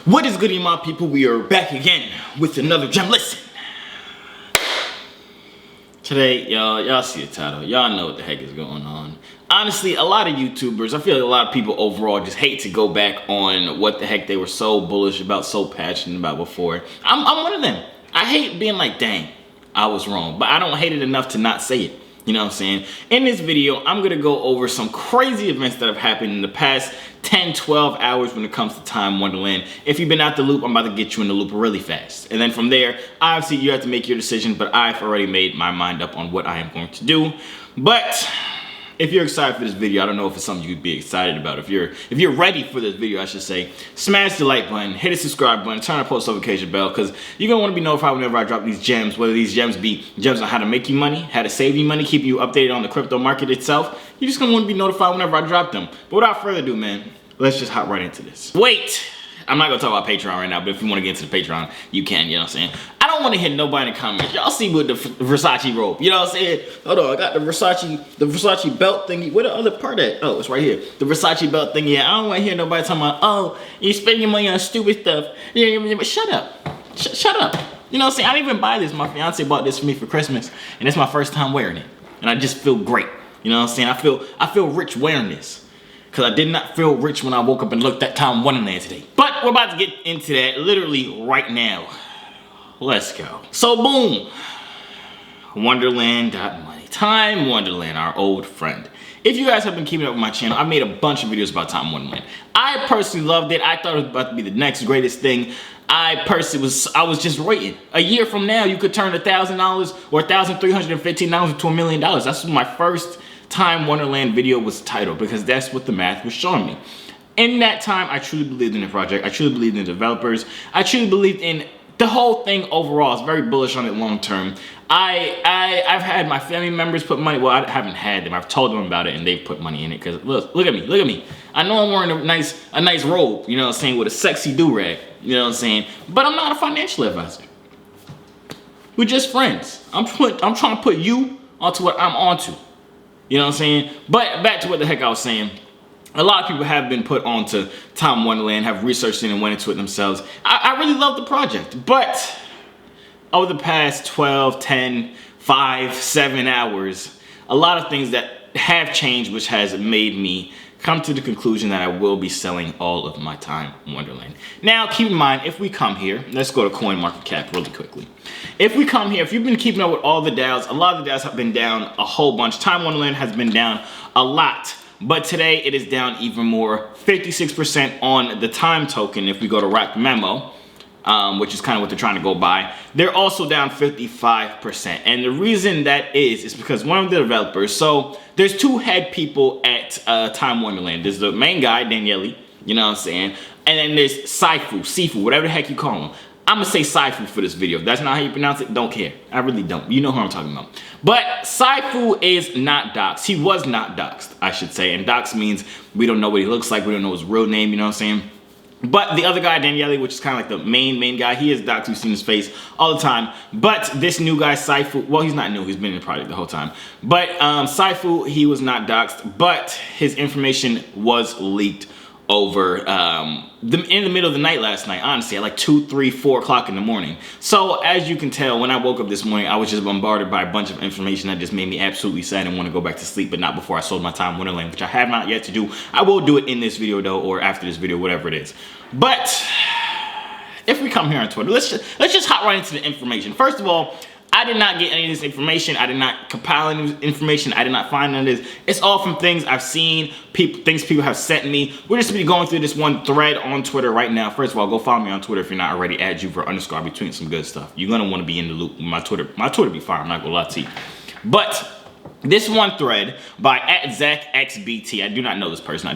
What is good, my people? We are back again with another gem. Listen. Today, y'all see the title. Y'all know what the heck is going on. Honestly, a lot of YouTubers, I feel like a lot of people overall just hate to go back on what the heck they were so bullish about, so passionate about before. I'm one of them. I hate being like, dang, I was wrong. But I don't hate it enough to not say it. You know what I'm saying? In this video, I'm going to go over some crazy events that have happened in the past 10, 12 hours when it comes to Time Wonderland. If you've been out the loop, I'm about to get you in the loop really fast. And then from there, obviously you have to make your decision, but I've already made my mind up on what I am going to do. But if you're excited for this video, I don't know if it's something you'd be excited about. If you're ready for this video, I should say, smash the like button, hit the subscribe button, turn on the post notification bell, because you're gonna want to be notified whenever I drop these gems, whether these gems be gems on how to make you money, how to save you money, keep you updated on the crypto market itself. You're just gonna want to be notified whenever I drop them. But without further ado, man, let's just hop right into this. Wait! I'm not gonna talk about Patreon right now, but if you want to get into the Patreon, you can, you know what I'm saying? I don't want to hit nobody in the comments. Y'all see with the Versace robe, you know what I'm saying? Hold on, I got the Versace belt thingy. Where the other part at? Oh, it's right here. The Versace belt thingy. Yeah, I don't want to hear nobody talking about, oh, you spend your money on stupid stuff. Yeah, shut up. Shut up. You know what I'm saying? I didn't even buy this. My fiance bought this for me for Christmas, and it's my first time wearing it. And I just feel great. You know what I'm saying? I feel rich wearing this. Because I did not feel rich when I woke up and looked at Time Wonderland today. But we're about to get into that literally right now. Let's go. So boom. Wonderland.money. Time Wonderland, our old friend. If you guys have been keeping up with my channel, I made a bunch of videos about Time Wonderland. I personally loved it. I thought it was about to be the next greatest thing. I was just waiting. A year from now, you could turn $1,000 or $1,315 into $1 million. That's what my first Time Wonderland video was titled, because that's what the math was showing me. In that time, I truly believed in the project. I truly believed in the developers. I truly believed in the whole thing overall. I was very bullish on it long term. I've had my family members put money. Well, I haven't had them. I've told them about it, and they've put money in it. Because look at me. I know I'm wearing a nice robe. You know what I'm saying, with a sexy do-rag. You know what I'm saying. But I'm not a financial advisor. We're just friends. I'm trying to put you onto what I'm onto. You know what I'm saying? But back to what the heck I was saying. A lot of people have been put onto Time Wonderland, have researched it and went into it themselves. I really love the project. But over the past 12, 10, 5, 7 hours, a lot of things that have changed, which has made me come to the conclusion that I will be selling all of my Time Wonderland. Now, keep in mind, if we come here, let's go to CoinMarketCap really quickly. If we come here, if you've been keeping up with all the DAOs, a lot of the DAOs have been down a whole bunch. Time Wonderland has been down a lot, but today it is down even more, 56% on the Time token. If we go to Rack Memo, which is kind of what they're trying to go by, they're also down 55%. And the reason that is because one of the developers, so there's two head people at Time Wonderland. There's the main guy, Daniele, you know what I'm saying? And then there's Sifu, whatever the heck you call him. I'm gonna say Sifu for this video. If that's not how you pronounce it, don't care. I really don't. You know who I'm talking about. But Sifu is not doxxed. He was not doxxed, I should say. And doxxed means we don't know what he looks like. We don't know his real name, you know what I'm saying? But the other guy, Daniele, which is kind of like the main guy, he is doxxed. We've seen his face all the time. But this new guy, Sifu, well, he's not new. He's been in the project the whole time. But Sifu, he was not doxxed, but his information was leaked over in the middle of the night last night, honestly, at like 2, 3, 4 o'clock in the morning. So as you can tell, when I woke up this morning, I was just bombarded by a bunch of information that just made me absolutely sad and want to go back to sleep, but not before I sold my Time Wonderland, which I have not yet to do. I will do it in this video though, or after this video, whatever it is. But if we come here on Twitter, let's just hop right into the information. First of all, I did not get any of this information. I did not compile any information. I did not find none of this. It's all from things I've seen, things people have sent me. We're just gonna be going through this one thread on Twitter right now. First of all, go follow me on Twitter if you're not already at Joovier_. I'll be tweeting some good stuff. You're gonna want to be in the loop with my Twitter. My Twitter be fire. I'm not gonna lie to you. But this one thread by @ZachXBT. I do not know this person.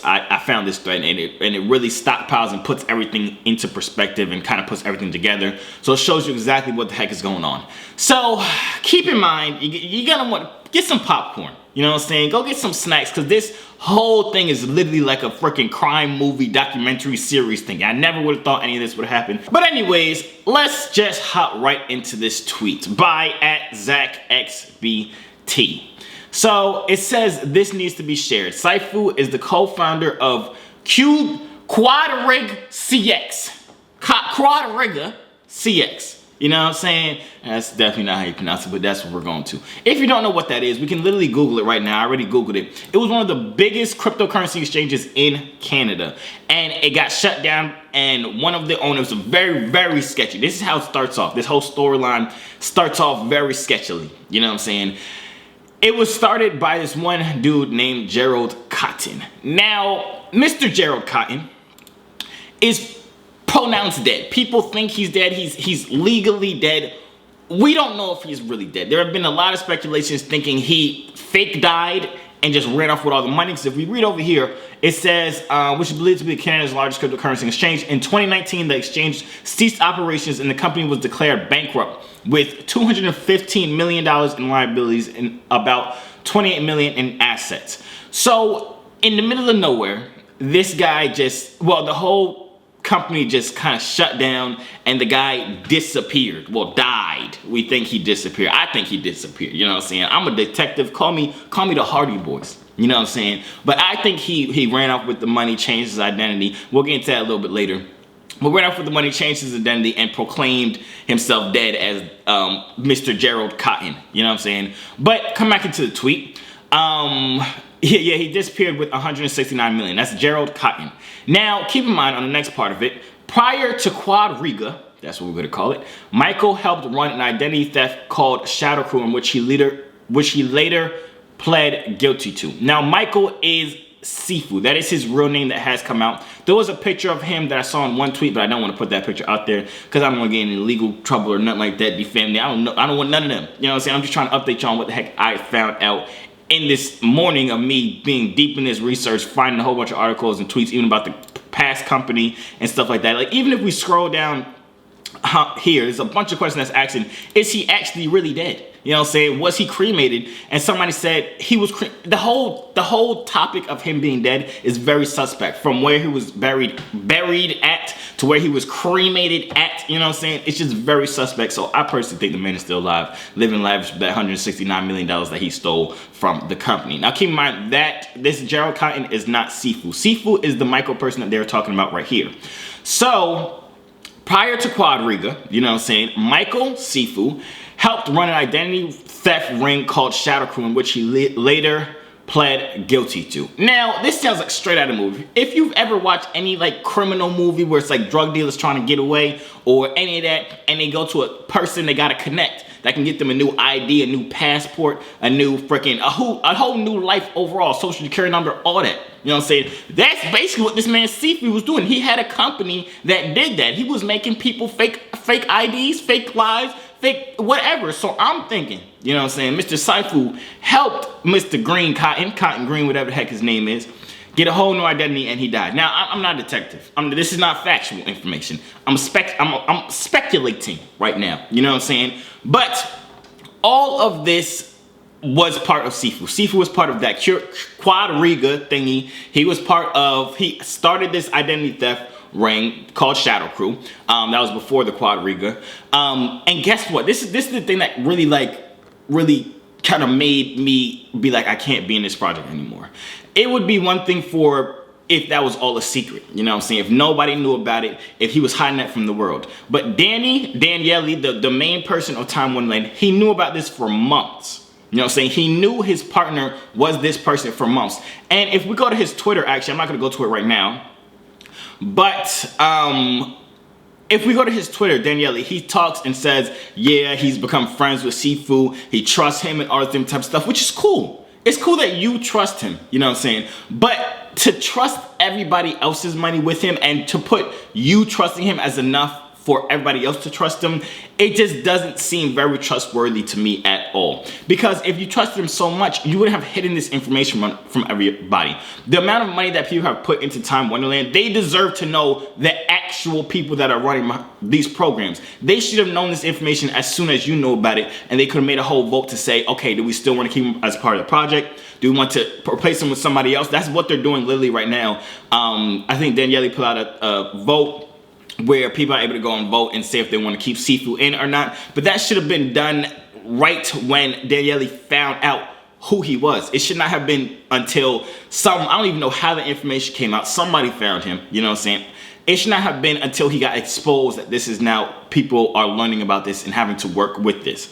I found this thread, and it really stockpiles and puts everything into perspective and kind of puts everything together. So it shows you exactly what the heck is going on. So keep in mind, you're gonna want to get some popcorn. You know what I'm saying? Go get some snacks, because this whole thing is literally like a freaking crime movie documentary series thing. I never would have thought any of this would happen. But anyways, let's just hop right into this tweet by @ZachXBT. So it says this needs to be shared. Sifu is the co-founder of Cube Quadrig CX. Quadriga CX. You know what I'm saying? That's definitely not how you pronounce it, but that's what we're going to. If you don't know what that is, we can literally Google it right now. I already Googled it. It was one of the biggest cryptocurrency exchanges in Canada, and it got shut down, and one of the owners was very, very sketchy. This is how it starts off. This whole storyline starts off very sketchily. You know what I'm saying? It was started by this one dude named Gerald Cotton. Now, Mr. Gerald Cotton is pronounced dead. People think he's dead. He's legally dead. We don't know if he's really dead. There have been a lot of speculations thinking he fake died and just ran off with all the money. Because if we read over here, it says, which is believed to be Canada's largest cryptocurrency exchange. In 2019, the exchange ceased operations and the company was declared bankrupt with $215 million in liabilities and about $28 million in assets. So in the middle of nowhere, this guy just, well, the whole company just kind of shut down and the guy disappeared. Well, died. We think he disappeared. I think he disappeared. You know what I'm saying? I'm a detective. Call me the Hardy Boys. You know what I'm saying? But I think he ran off with the money, changed his identity. We'll get into that a little bit later. But ran off with the money, changed his identity, and proclaimed himself dead as Mr. Gerald Cotton. You know what I'm saying? But come back into the tweet. Yeah, he disappeared with 169 million. That's Gerald Cotton. Now, keep in mind on the next part of it, prior to Quadriga, that's what we're going to call it, Michael helped run an identity theft called Shadow Crew, in which he later pled guilty to. Now, Michael is Sifu. That is his real name that has come out. There was a picture of him that I saw in one tweet, but I don't want to put that picture out there because I don't want to get in legal trouble or nothing like that, defame me. I don't want none of them. You know what I'm saying? I'm just trying to update you on what the heck I found out in this morning of me being deep in this research, finding a whole bunch of articles and tweets even about the past company and stuff like that. Like, even if we scroll down here, there's a bunch of questions that's asking, is he actually really dead? You know what I'm saying? Was he cremated? And somebody said he was the whole topic of him being dead is very suspect. From where he was buried at to where he was cremated at, you know what I'm saying? It's just very suspect. So I personally think the man is still alive, living lavish with that $169 million that he stole from the company. Now keep in mind that this Gerald Cotton is not Sifu. Sifu is the Michael person that they're talking about right here. So prior to Quadriga, you know what I'm saying, Michael Sifu helped run an identity theft ring called Shadow Crew, in which he later pled guilty to. Now, this sounds like straight out of a movie. If you've ever watched any like criminal movie where it's like drug dealers trying to get away or any of that, and they go to a person they gotta connect that can get them a new ID, a new passport, a new freaking, a whole new life overall, social security number, all that. You know what I'm saying? That's basically what this man Sifu was doing. He had a company that did that. He was making people fake IDs, fake lives, fake whatever. So I'm thinking, you know what I'm saying, Mr. Sifu helped Mr. Cotton Green, whatever the heck his name is, get a whole new identity, and he died. Now, I'm not a detective. This is not factual information. I'm speculating right now. You know what I'm saying? But all of this was part of Sifu. Sifu was part of that Quadriga thingy. He started this identity theft ring called Shadow Crew. That was before the Quadriga. And guess what? This is the thing that really kind of made me be like, I can't be in this project anymore. It would be one thing if that was all a secret, you know what I'm saying? If nobody knew about it, if he was hiding that from the world. But Daniele, the main person of Time Wonderland, he knew about this for months. You know what I'm saying? He knew his partner was this person for months. And if we go to his Twitter, actually, I'm not going to go to it right now. But if we go to his Twitter, Daniele, he talks and says, yeah, he's become friends with Sifu. He trusts him and all that type of stuff, which is cool. It's cool that you trust him, you know what I'm saying? But to trust everybody else's money with him and to put you trusting him as enough for everybody else to trust him, it just doesn't seem very trustworthy to me at all. Because if you trusted him so much, you wouldn't have hidden this information from everybody. The amount of money that people have put into Time Wonderland, they deserve to know the actual people that are running these programs. They should have known this information as soon as you know about it, and they could have made a whole vote to say, okay, do we still want to keep him as part of the project? Do we want to replace him with somebody else? That's what they're doing literally right now. I think Daniele put out a vote where people are able to go and vote and say if they want to keep Sifu in or not. But that should have been done right when Daniele found out who he was. It should not have been until I don't even know how the information came out. Somebody found him, you know what I'm saying? It should not have been until he got exposed that this is now, people are learning about this and having to work with this.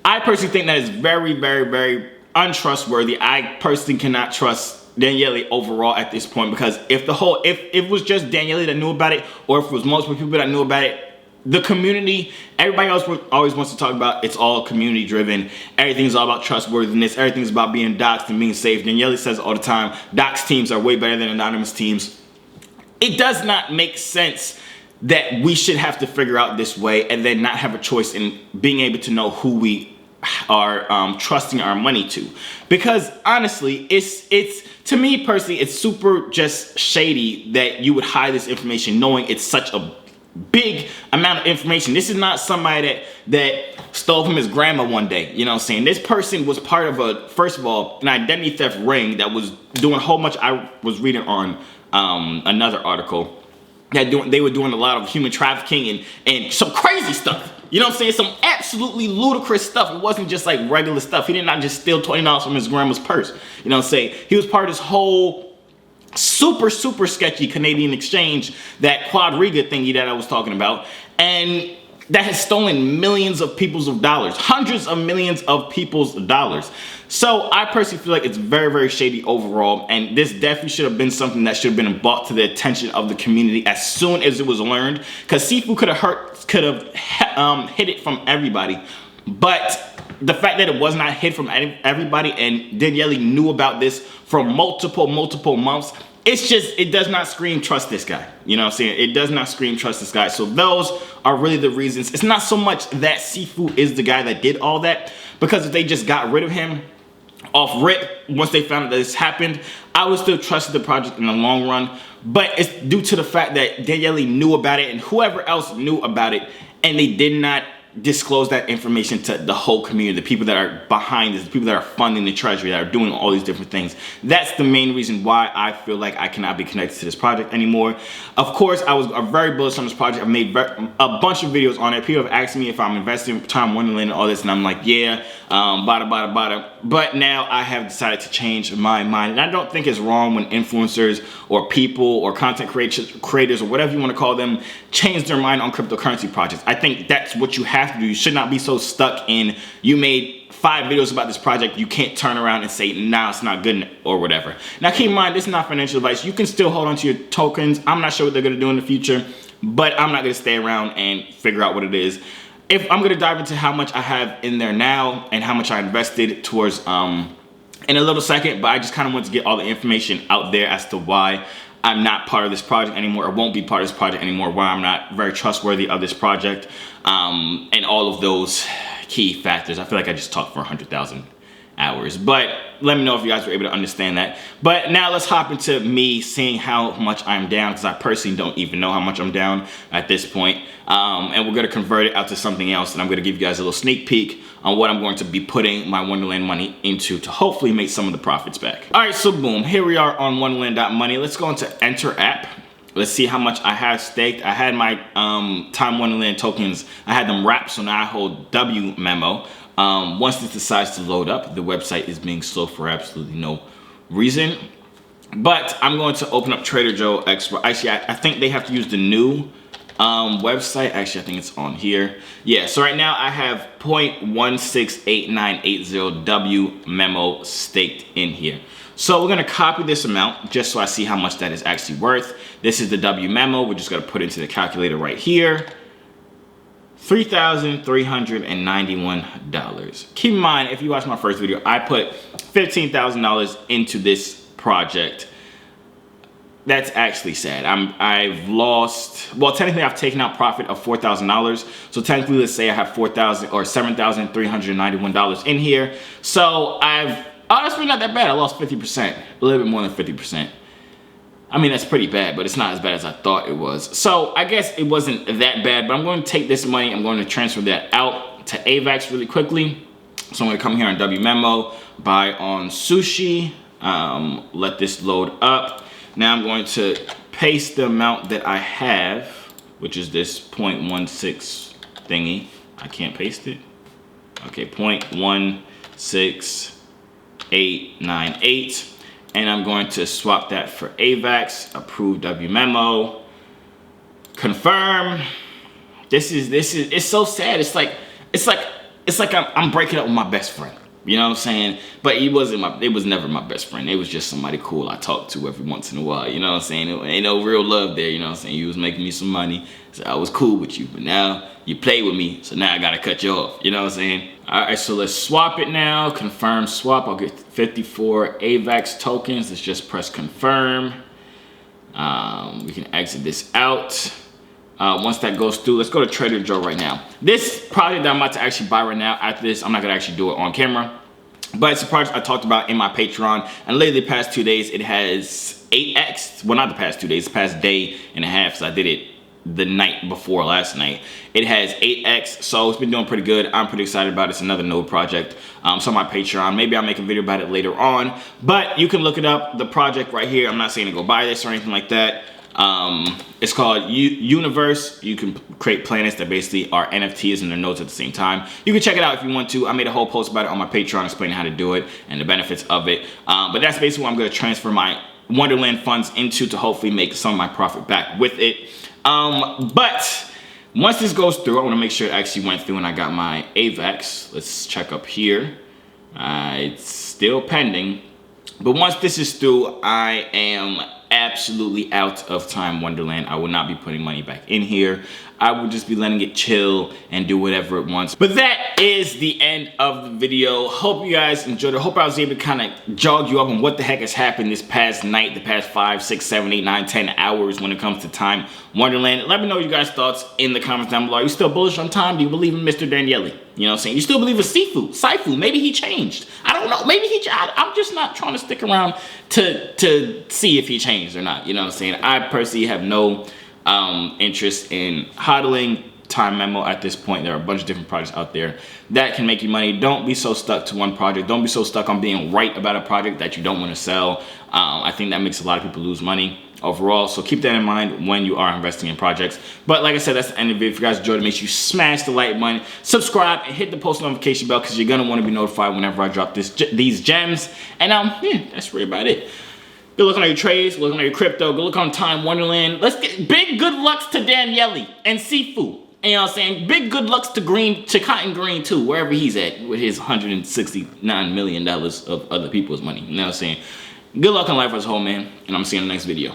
I personally think that is very, very, very untrustworthy. I personally cannot trust Daniele overall at this point, because if it was just Daniele that knew about it, or if it was multiple people that knew about it, the community, everybody else always wants to talk about it's all community driven. Everything's all about trustworthiness. Everything's about being doxxed and being safe. Daniele says all the time, doxxed teams are way better than anonymous teams. It does not make sense that we should have to figure out this way and then not have a choice in being able to know who we are trusting our money to. Because honestly, it's to me personally, it's super just shady that you would hide this information knowing it's such a big amount of information. This is not somebody that stole from his grandma one day, you know what I'm saying? This person was part of first of all, an identity theft ring that was doing a whole bunch. I was reading on another article that they were doing a lot of human trafficking and some crazy stuff. You know what I'm saying? Some absolutely ludicrous stuff. It wasn't just like regular stuff. He did not just steal $20 from his grandma's purse. You know what I'm saying? He was part of this whole super sketchy Canadian exchange, that quadriga thingy that I was talking about, and that has stolen millions of people's dollars, hundreds of millions of people's dollars. So I personally feel like it's very, very shady overall, and this definitely should have been something that should have been brought to the attention of the community as soon as it was learned, because Sifu could have hid it from everybody. But the fact that it was not hid from everybody and Daniele knew about this for multiple months, it does not scream trust this guy. You know what I'm saying? It does not scream trust this guy. So those are really the reasons. It's not so much that Sifu is the guy that did all that, because if they just got rid of him off rip once they found out that this happened, I would still trust the project in the long run. But it's due to the fact that Daniele knew about it and whoever else knew about it, and they did not disclose that information to the whole community, the people that are behind this, the people that are funding the treasury, that are doing all these different things. That's the main reason why I feel like I cannot be connected to this project anymore. Of course, I was very bullish on this project. I've made a bunch of videos on it. People have asked me if I'm investing in Time Wonderland and all this, and I'm like, yeah, bada. But now I have decided to change my mind, and I don't think it's wrong when influencers or people or content creators or whatever you want to call them change their mind on cryptocurrency projects. I think that's what you have to do. You should not be so stuck in, you made 5 videos about this project, you can't turn around and say, nah, it's not good or whatever. Now keep in mind, this is not financial advice. You can still hold on to your tokens. I'm not sure what they're going to do in the future, but I'm not going to stay around and figure out what it is. If I'm going to dive into how much I have in there now and how much I invested towards in a little second, but I just kind of want to get all the information out there as to why I'm not part of this project anymore, or won't be part of this project anymore, why I'm not very trustworthy of this project, and all of those key factors. I feel like I just talked for 100,000 hours, but let me know if you guys were able to understand that. But now let's hop into me seeing how much I'm down, because I personally don't even know how much I'm down at this point. And we're going to convert it out to something else, and I'm going to give you guys a little sneak peek on what I'm going to be putting my Wonderland money into to hopefully make some of the profits back. All right, so boom, here we are on Wonderland.money. Let's go into Enter App. Let's see how much I have staked. I had my Time Wonderland tokens, I had them wrapped, so now I hold W memo. Once this decides to load up, the website is being slow for absolutely no reason. But I'm going to open up Trader Joe Expert. Actually, I think they have to use the new website. Actually, I think it's on here. Yeah, so right now I have 0.168980 W memo staked in here. So we're gonna copy this amount just so I see how much that is actually worth. This is the W memo. We're just gonna put it into the calculator right here. $3,391. Keep in mind, if you watched my first video, I put $15,000 into this project. That's actually sad. I've lost, well, technically I've taken out profit of $4,000. So technically, let's say I have $4,000 or $7,391 in here. So that's really not that bad. I lost 50%, a little bit more than 50%. I mean, that's pretty bad, but it's not as bad as I thought it was. So I guess it wasn't that bad, but I'm going to take this money, I'm going to transfer that out to AVAX really quickly. So I'm going to come here on W memo, buy on sushi, let this load up. Now I'm going to paste the amount that I have, which is this 0.16 thingy. I can't paste it. Okay, 0.16 898. And I'm going to swap that for AVAX, approve W memo, confirm. It's so sad. It's like I'm breaking up with my best friend. You know what I'm saying? But it was never my best friend. It was just somebody cool I talked to every once in a while. You know what I'm saying? Ain't no real love there. You know what I'm saying? You was making me some money, so I was cool with you. But now you play with me, so now I gotta cut you off. You know what I'm saying? All right, so let's swap it now. Confirm swap. I'll get 54 AVAX tokens. Let's just press confirm. We can exit this out. Once that goes through, let's go to Trader Joe right now. This project that I'm about to actually buy right now, after this, I'm not gonna actually do it on camera, but it's a project I talked about in my Patreon, and literally the past 2 days, it has 8x, well, not the past 2 days, the past day and a half, so I did it the night before last night. It has 8x, so it's been doing pretty good. I'm pretty excited about it. It's another node project. So on my Patreon, maybe I'll make a video about it later on, but you can look it up, the project right here. I'm not saying to go buy this or anything like that. It's called Universe. You can create planets that basically are NFTs and their nodes at the same time. You can check it out if you want to. I made a whole post about it on my Patreon explaining how to do it and the benefits of it. But that's basically what I'm going to transfer my Wonderland funds into to hopefully make some of my profit back with it. But once this goes through, I want to make sure it actually went through and I got my AVAX. Let's check up here. It's still pending. But once this is through, I am absolutely out of Time Wonderland. I will not be putting money back in here. I will just be letting it chill and do whatever it wants. But that is the end of the video. Hope you guys enjoyed it. Hope I was able to kind of jog you up on what the heck has happened this past night, the past 5, 6, 7, 8, 9, 10 hours when it comes to Time Wonderland. Let me know your guys' thoughts in the comments down below. Are you still bullish on Time? Do you believe in Mr. Daniele? You know what I'm saying? You still believe in Saifu? Maybe he changed. I don't know. Maybe I'm just not trying to stick around to see if he changed or not. You know what I'm saying? I personally have no interest in hodling Time Memo at this point. There are a bunch of different projects out there that can make you money. Don't be so stuck to one project. Don't be so stuck on being right about a project that you don't want to sell. I think that makes a lot of people lose money overall, so keep that in mind when you are investing in projects. But like I said, that's the end of the video. If you guys enjoyed it, make sure you smash the like button, subscribe, and hit the post notification bell because you're gonna want to be notified whenever I drop these gems. And yeah, that's really about it. Good luck on your trades, good luck on your crypto, good luck on Time Wonderland. Let's get big good lucks to Daniele and Sifu. You know what I'm saying? Big good lucks to Cotton Green too, wherever he's at with his $169 million of other people's money. You know what I'm saying? Good luck in life as a whole, man. And I'm seeing you in the next video.